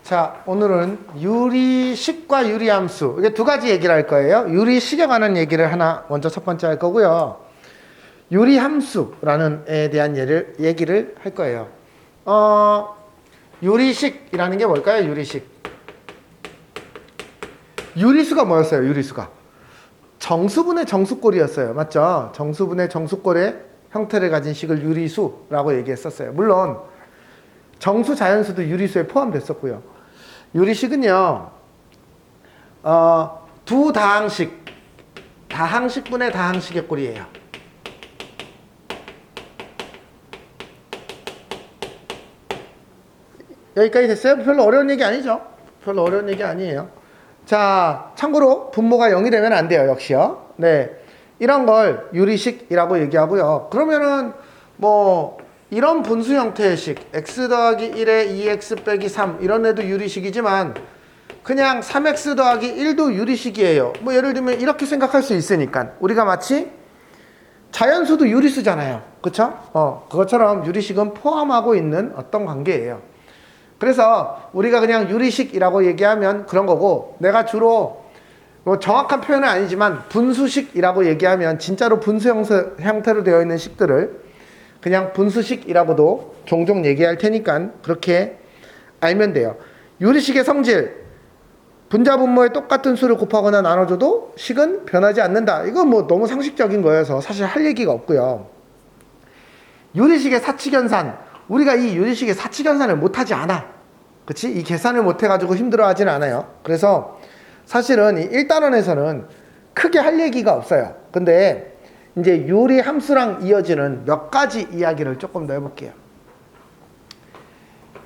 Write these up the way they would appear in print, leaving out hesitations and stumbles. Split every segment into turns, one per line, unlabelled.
자, 오늘은 유리식과 유리함수, 이게 두 가지 얘기를 할 거예요. 유리식에 관한 얘기를 하나 먼저 첫 번째 할 거고요. 유리함수라는 에 대한 얘기를 할 거예요. 유리식이라는 게 뭘까요? 유리식. 유리수가 뭐였어요? 유리수가 정수분의 정수꼴이었어요. 맞죠? 정수분의 정수꼴의 형태를 가진 식을 유리수라고 얘기했었어요. 물론 정수 자연수도 유리수에 포함됐었고요. 유리식은요, 두 다항식, 다항식분의 다항식의 꼴이에요. 여기까지 됐어요? 별로 어려운 얘기 아니죠? 별로 어려운 얘기 아니에요. 자, 참고로 분모가 0이 되면 안 돼요. 역시요. 네, 이런 걸 유리식이라고 얘기하고요. 그러면은 뭐 이런 분수 형태의 식 x 더하기 1에 2x 빼기 3 이런 애도 유리식이지만 그냥 3x 더하기 1도 유리식이에요. 뭐 예를 들면 이렇게 생각할 수 있으니까 우리가 마치 자연수도 유리수잖아요. 그쵸? 그것처럼 유리식은 포함하고 있는 어떤 관계예요. 그래서 우리가 그냥 유리식이라고 얘기하면 그런 거고, 내가 주로 뭐 정확한 표현은 아니지만 분수식이라고 얘기하면 진짜로 분수 형태로 되어 있는 식들을 그냥 분수식이라고도 종종 얘기할 테니까 그렇게 알면 돼요. 유리식의 성질, 분자 분모의 똑같은 수를 곱하거나 나눠줘도 식은 변하지 않는다. 이건 뭐 너무 상식적인 거여서 사실 할 얘기가 없고요. 유리식의 사칙연산, 우리가 이 유리식의 사칙연산을 못하지 않아. 그치? 이 계산을 못해가지고 힘들어하지는 않아요. 그래서 사실은 이 1단원에서는 크게 할 얘기가 없어요. 근데 이제 유리 함수랑 이어지는 몇 가지 이야기를 조금 더 해볼게요.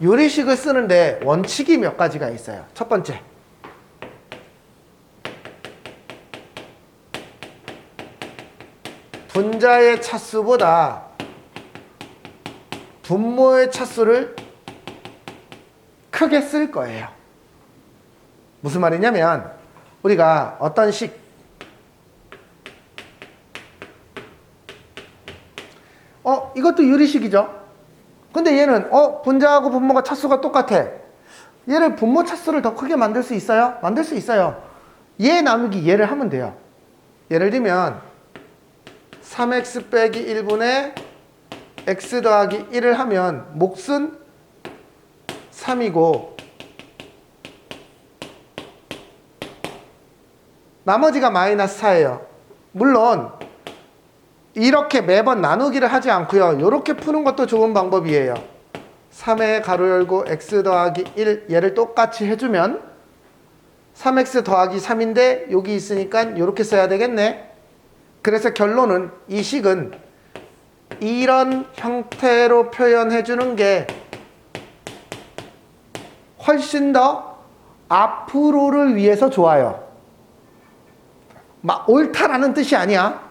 유리식을 쓰는데 원칙이 몇 가지가 있어요. 첫 번째, 분자의 차수보다 분모의 차수를 크게 쓸 거예요. 무슨 말이냐면 우리가 어떤 식 이것도 유리식이죠. 근데 얘는 분자하고 분모가 차수가 똑같아. 얘를 분모 차수를 더 크게 만들 수 있어요? 만들 수 있어요. 얘 나누기 얘를 하면 돼요. 예를 들면 3x 빼기 1분의 x 더하기 1을 하면 몫은 3이고 나머지가 마이너스 4예요. 물론 이렇게 매번 나누기를 하지 않고요. 이렇게 푸는 것도 좋은 방법이에요. 3의 가로 열고 x 더하기 1 얘를 똑같이 해주면 3x 더하기 3인데 여기 있으니까 이렇게 써야 되겠네. 그래서 결론은 이 식은 이런 형태로 표현해주는 게 훨씬 더 앞으로를 위해서 좋아요. 막 옳다라는 뜻이 아니야.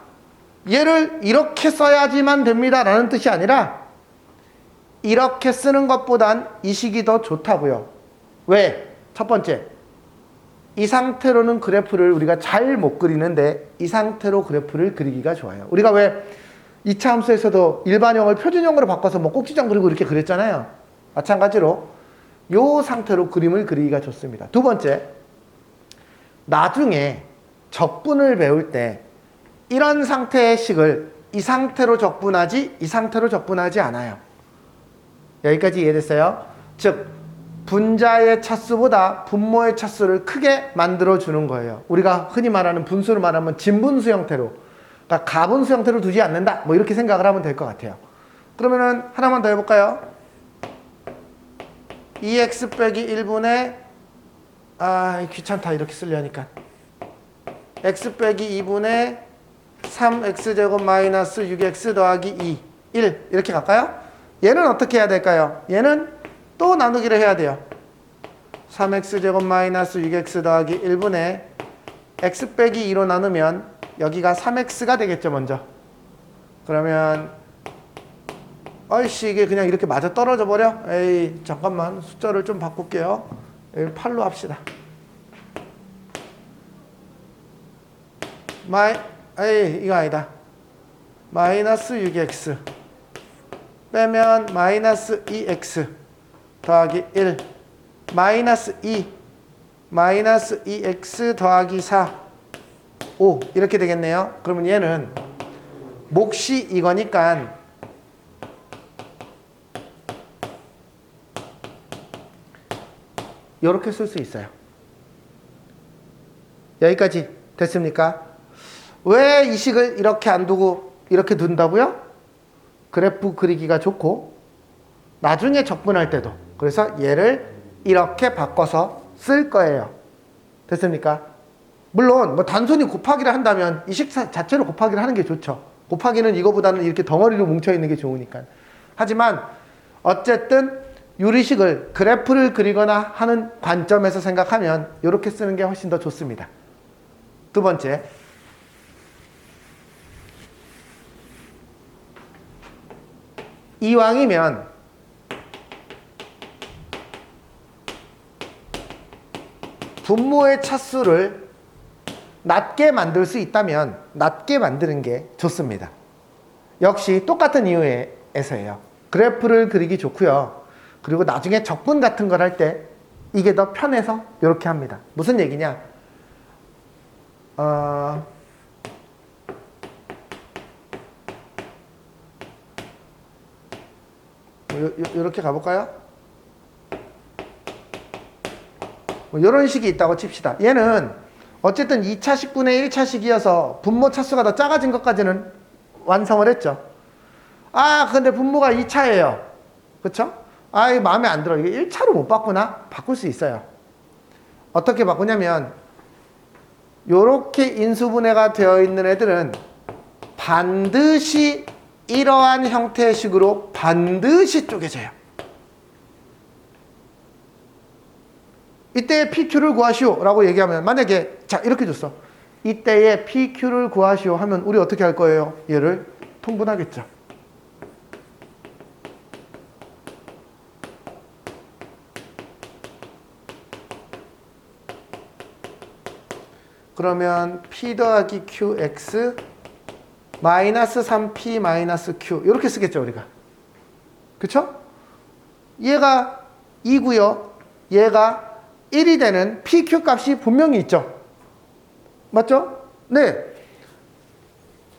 얘를 이렇게 써야지만 됩니다 라는 뜻이 아니라 이렇게 쓰는 것보단 이 식이 더 좋다고요. 왜? 첫 번째, 이 상태로는 그래프를 우리가 잘 못 그리는데 이 상태로 그래프를 그리기가 좋아요. 우리가 왜 2차 함수에서도 일반형을 표준형으로 바꿔서 뭐 꼭지점 그리고 이렇게 그렸잖아요. 마찬가지로 이 상태로 그림을 그리기가 좋습니다. 두 번째, 나중에 적분을 배울 때 이런 상태의 식을 이 상태로 적분하지 이 상태로 적분하지 않아요. 여기까지 이해됐어요? 즉 분자의 차수보다 분모의 차수를 크게 만들어주는 거예요. 우리가 흔히 말하는 분수를 말하면 진분수 형태로, 그러니까 가분수 형태로 두지 않는다, 뭐 이렇게 생각을 하면 될 것 같아요. 그러면은 하나만 더 해볼까요? 2x 빼기 1분의 귀찮다 이렇게 쓰려니까 x 빼기 2분의 3x제곱 마이너스 6x 더하기 2 1 이렇게 갈까요? 얘는 어떻게 해야 될까요? 얘는 또 나누기를 해야 돼요. 3x제곱 마이너스 6x 더하기 1분의 x 빼기 2로 나누면 여기가 3x가 되겠죠. 먼저 그러면 이게 그냥 이렇게 맞아 떨어져 버려? 에이, 잠깐만 숫자를 좀 바꿀게요. 8로 합시다. 이거 아니다. 마이너스 6x 빼면 마이너스 2x 더하기 1 마이너스 2 마이너스 2x 더하기 4 5 이렇게 되겠네요. 그러면 얘는 몫이 이거니까 이렇게 쓸 수 있어요. 여기까지 됐습니까? 왜 이 식을 이렇게 안 두고 이렇게 둔다고요? 그래프 그리기가 좋고 나중에 적분할 때도 그래서 얘를 이렇게 바꿔서 쓸 거예요. 됐습니까? 물론 뭐 단순히 곱하기를 한다면 이 식 자체로 곱하기를 하는 게 좋죠. 곱하기는 이거보다는 이렇게 덩어리로 뭉쳐 있는 게 좋으니까. 하지만 어쨌든 유리식을 그래프를 그리거나 하는 관점에서 생각하면 이렇게 쓰는 게 훨씬 더 좋습니다. 두 번째, 이왕이면 분모의 차수를 낮게 만들 수 있다면 낮게 만드는 게 좋습니다. 역시 똑같은 이유에서예요. 그래프를 그리기 좋고요. 그리고 나중에 적분 같은 걸 할 때 이게 더 편해서 이렇게 합니다. 무슨 얘기냐? 이렇게 가볼까요? 이런 식이 있다고 칩시다. 얘는 어쨌든 2차식분의 1차식이어서 분모 차수가 더 작아진 것까지는 완성을 했죠. 아, 근데 분모가 2차예요. 그쵸? 아, 이거 마음에 안 들어. 이게 1차로 못 바꾸나? 바꿀 수 있어요. 어떻게 바꾸냐면 요렇게 인수분해가 되어 있는 애들은 반드시 이러한 형태의 식으로 반드시 쪼개져요. 이때의 PQ를 구하시오 라고 얘기하면 만약에 자 이렇게 줬어. 이때의 PQ를 구하시오 하면 우리 어떻게 할 거예요? 얘를 통분하겠죠. 그러면 P 더하기 QX 마이너스 3P 마이너스 Q 이렇게 쓰겠죠 우리가. 그쵸? 얘가 2고요. 얘가 1이 되는 PQ 값이 분명히 있죠. 맞죠? 네.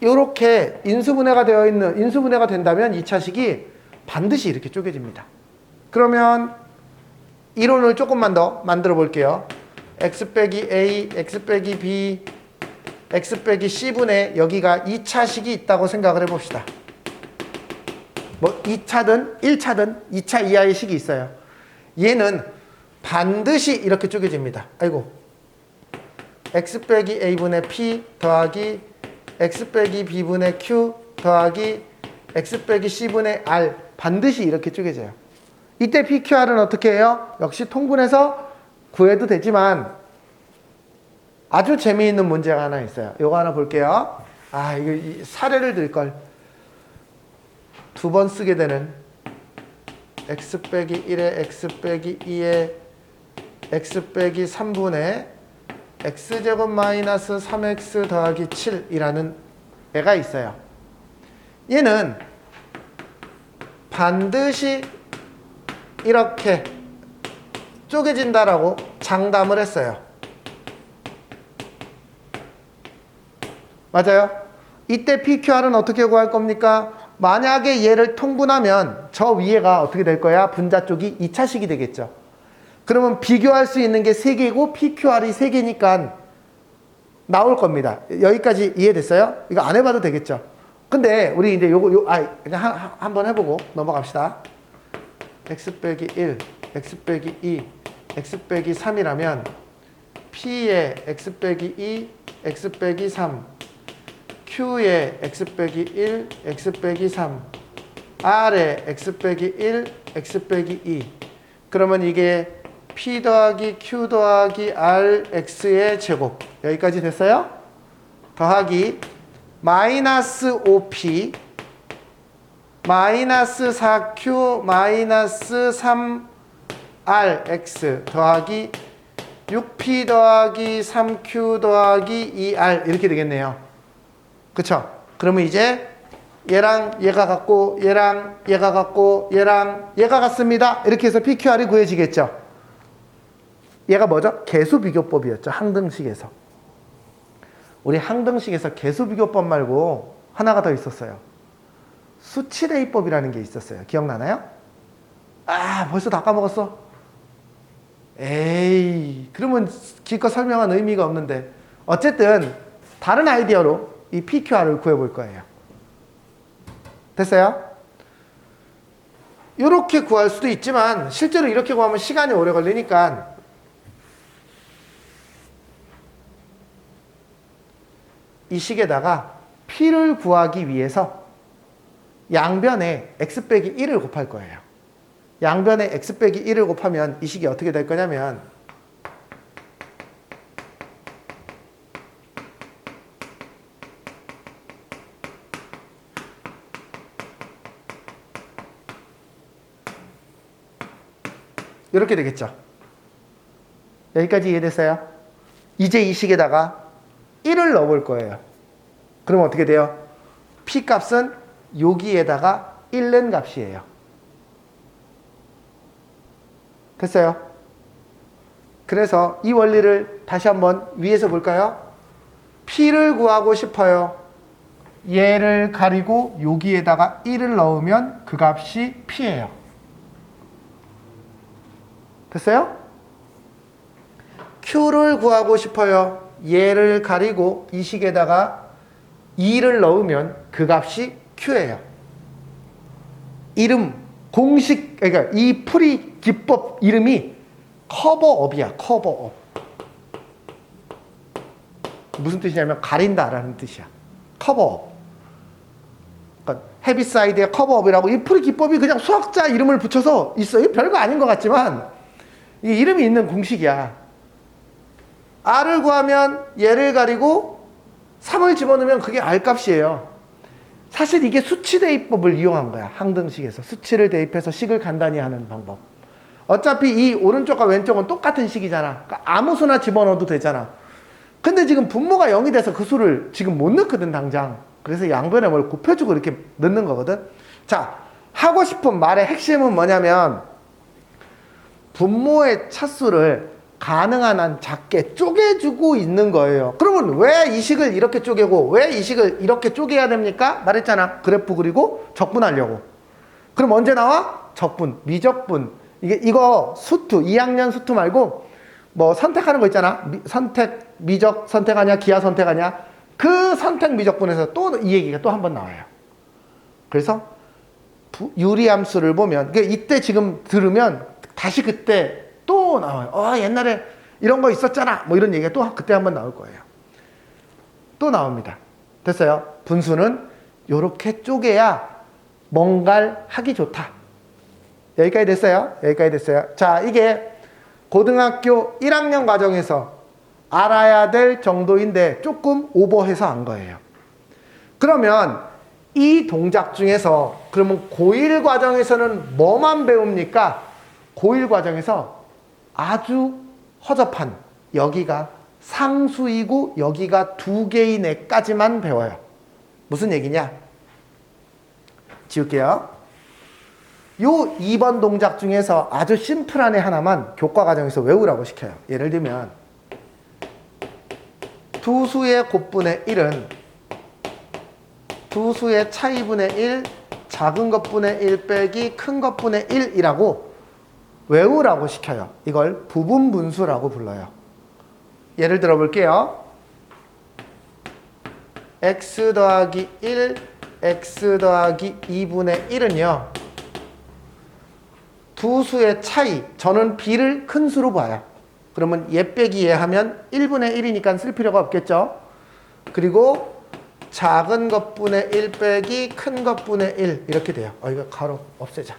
이렇게 인수분해가 되어 있는, 인수분해가 된다면 2차식이 반드시 이렇게 쪼개집니다. 그러면 이론을 조금만 더 만들어 볼게요. x 빼기 a, x 빼기 b, x 빼기 c분의 여기가 2차식이 있다고 생각을 해봅시다. 뭐 2차든 1차든 2차 이하의 식이 있어요. 얘는 반드시 이렇게 쪼개집니다. 아이고. x 빼기 a분의 p 더하기 x 빼기 b분의 q 더하기 x 빼기 c분의 r 반드시 이렇게 쪼개져요. 이때 pqr은 어떻게 해요? 역시 통분해서 구해도 되지만 아주 재미있는 문제가 하나 있어요. 요거 하나 볼게요. 아, 이거 사례를 들걸. 두 번 쓰게 되는 x 빼기 1에 x 빼기 2에 x 빼기 3분의 x제곱 마이너스 3x 더하기 7이라는 애가 있어요. 얘는 반드시 이렇게 쪼개진다라고 장담을 했어요. 맞아요? 이때 PQR은 어떻게 구할 겁니까? 만약에 얘를 통분하면 저 위에가 어떻게 될 거야? 분자 쪽이 2차식이 되겠죠. 그러면 비교할 수 있는 게 3개고 PQR이 3개니까 나올 겁니다. 여기까지 이해됐어요? 이거 안 해봐도 되겠죠. 근데 우리 이제 요거 그냥 한번 해보고 넘어갑시다. x 빼기 1, x 빼기 2, x 빼기 3이라면 p의 x 빼기 2, x 빼기 3, q의 x 빼기 1, x 빼기 3, r의 x 빼기 1, x 빼기 2. 그러면 이게 p 더하기 q 더하기 r x의 제곱. 여기까지 됐어요? 더하기 마이너스 5p 마이너스 4q 마이너스 3r x 더하기 6p 더하기 3q 더하기 2r 이렇게 되겠네요. 그쵸? 그러면 이제 얘랑 얘가 같고 얘랑 얘가 같고 얘랑 얘가 같습니다. 이렇게 해서 PQR이 구해지겠죠. 얘가 뭐죠? 개수비교법이었죠. 항등식에서. 우리 항등식에서 개수비교법 말고 하나가 더 있었어요. 수치대입법이라는 게 있었어요. 기억나나요? 아, 벌써 다 까먹었어? 에이, 그러면 기껏 설명한 의미가 없는데. 어쨌든 다른 아이디어로 이 PQR을 구해볼 거예요. 됐어요? 이렇게 구할 수도 있지만 실제로 이렇게 구하면 시간이 오래 걸리니까 이 식에다가 P를 구하기 위해서 양변에 x 빼기 1을 곱할 거예요. 양변에 x 빼기 1을 곱하면 이 식이 어떻게 될 거냐면 이렇게 되겠죠. 여기까지 이해됐어요? 이제 이 식에다가 1을 넣어볼 거예요. 그럼 어떻게 돼요? P 값은 여기에다가 1 넣은 값이에요. 됐어요? 그래서 이 원리를 다시 한번 위에서 볼까요? P를 구하고 싶어요. 얘를 가리고 여기에다가 1을 넣으면 그 값이 P예요. 됐어요? Q를 구하고 싶어요. 얘를 가리고 이 식에다가 2를 넣으면 그 값이 Q예요. 이름, 공식, 그러니까 이 풀이 기법 이름이 커버업이야. 커버업. 무슨 뜻이냐면 가린다라는 뜻이야. 커버업. 그러니까 헤비사이드의 커버업이라고 이 풀이 기법이 그냥 수학자 이름을 붙여서 있어요. 별거 아닌 것 같지만 이 이름이 있는 공식이야. R을 구하면 얘를 가리고 3을 집어넣으면 그게 R 값이에요. 사실 이게 수치 대입법을 이용한 거야. 항등식에서. 수치를 대입해서 식을 간단히 하는 방법. 어차피 이 오른쪽과 왼쪽은 똑같은 식이잖아. 그러니까 아무 수나 집어넣어도 되잖아. 근데 지금 분모가 0이 돼서 그 수를 지금 못 넣거든, 당장. 그래서 양변에 뭘 곱해주고 이렇게 넣는 거거든. 자, 하고 싶은 말의 핵심은 뭐냐면 분모의 차수를 가능한 한 작게 쪼개주고 있는 거예요. 그러면 왜 이 식을 이렇게 쪼개고 왜 이 식을 이렇게 쪼개야 됩니까? 말했잖아. 그래프 그리고 적분하려고. 그럼 언제 나와? 적분, 미적분. 이거 수투, 2학년 수투 말고 뭐 선택하는 거 있잖아. 선택, 미적 선택하냐, 기하 선택하냐. 그 선택 미적분에서 또 이 얘기가 또 한 번 나와요. 그래서 유리함수를 보면 이때 지금 들으면 다시 그때 또 나와요. 옛날에 이런 거 있었잖아. 뭐 이런 얘기가 또 그때 한번 나올 거예요. 또 나옵니다. 됐어요? 분수는 이렇게 쪼개야 뭔가를 하기 좋다. 여기까지 됐어요? 여기까지 됐어요. 자, 이게 고등학교 1학년 과정에서 알아야 될 정도인데 조금 오버해서 한 거예요. 그러면 이 동작 중에서 그러면 고1 과정에서는 뭐만 배웁니까? 고1 과정에서 아주 허접한 여기가 상수이고 여기가 두 개인 애까지만 배워요. 무슨 얘기냐? 지울게요. 요 2번 동작 중에서 아주 심플한 애 하나만 교과 과정에서 외우라고 시켜요. 예를 들면 두 수의 곱분의 1은 두 수의 차이분의 1, 작은 것분의 1 빼기 큰 것분의 1이라고 외우라고 시켜요. 이걸 부분분수라고 불러요. 예를 들어 볼게요. x 더하기 1, x 더하기 2분의 1은요. 두 수의 차이, 저는 b를 큰 수로 봐요. 그러면 얘 빼기 얘 하면 1분의 1이니까 쓸 필요가 없겠죠. 그리고 작은 것분의 1 빼기 큰 것분의 1 이렇게 돼요. 이거 가로 없애자.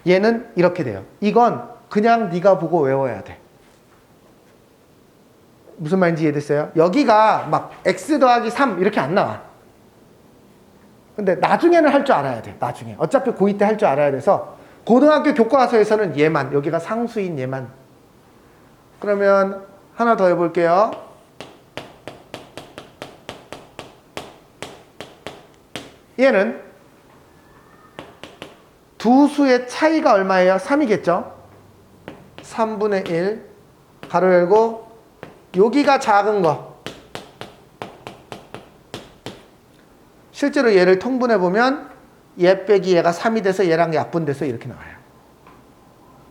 얘는 이렇게 돼요. 이건 그냥 네가 보고 외워야 돼. 무슨 말인지 이해됐어요? 여기가 막 x 더하기 3 이렇게 안 나와. 근데 나중에는 할 줄 알아야 돼. 나중에. 어차피 고2 때 할 줄 알아야 돼서 고등학교 교과서에서는 얘만, 여기가 상수인 얘만. 그러면 하나 더 해볼게요. 얘는 두 수의 차이가 얼마예요? 3이겠죠? 3분의 1 가로 열고 여기가 작은 거. 실제로 얘를 통분해 보면 얘 빼기 얘가 3이 돼서 얘랑 약분돼서 이렇게 나와요.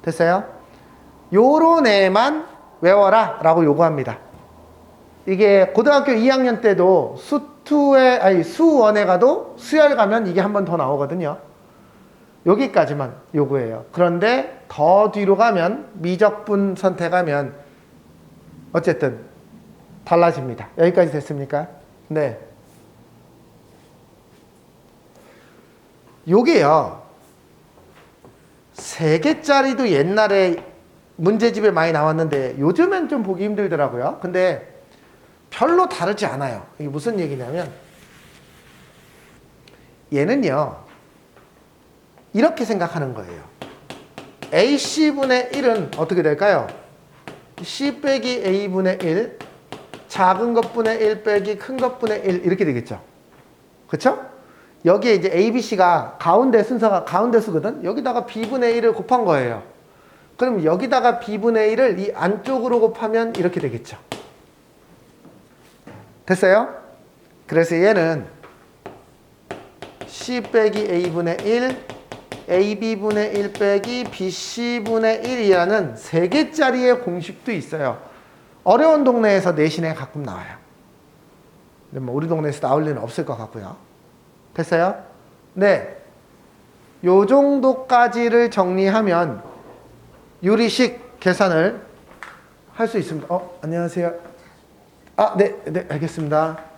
됐어요? 요런 애만 외워라 라고 요구합니다. 이게 고등학교 2학년 때도 수1에 가도 수열 가면 이게 한 번 더 나오거든요. 여기까지만 요구해요. 그런데 더 뒤로 가면 미적분 선택하면 어쨌든 달라집니다. 여기까지 됐습니까? 네. 요게요. 3개짜리도 옛날에 문제집에 많이 나왔는데 요즘엔 좀 보기 힘들더라고요. 근데 별로 다르지 않아요. 이게 무슨 얘기냐면 얘는요. 이렇게 생각하는 거예요. AC분의 1은 어떻게 될까요? C 빼기 A분의 1 작은 것분의 1 빼기 큰 것분의 1 이렇게 되겠죠. 그쵸? 여기에 이제 ABC가 가운데 순서가 가운데 수거든. 여기다가 B분의 1을 곱한 거예요. 그럼 여기다가 B분의 1을 이 안쪽으로 곱하면 이렇게 되겠죠. 됐어요? 그래서 얘는 C 빼기 A분의 1 AB분의 1 빼기 BC분의 1이라는 3개짜리의 공식도 있어요. 어려운 동네에서 내신에 가끔 나와요. 근데 뭐 우리 동네에서 나올 리는 없을 것 같고요. 됐어요? 네. 요 정도까지를 정리하면 유리식 계산을 할 수 있습니다. 안녕하세요. 네, 알겠습니다.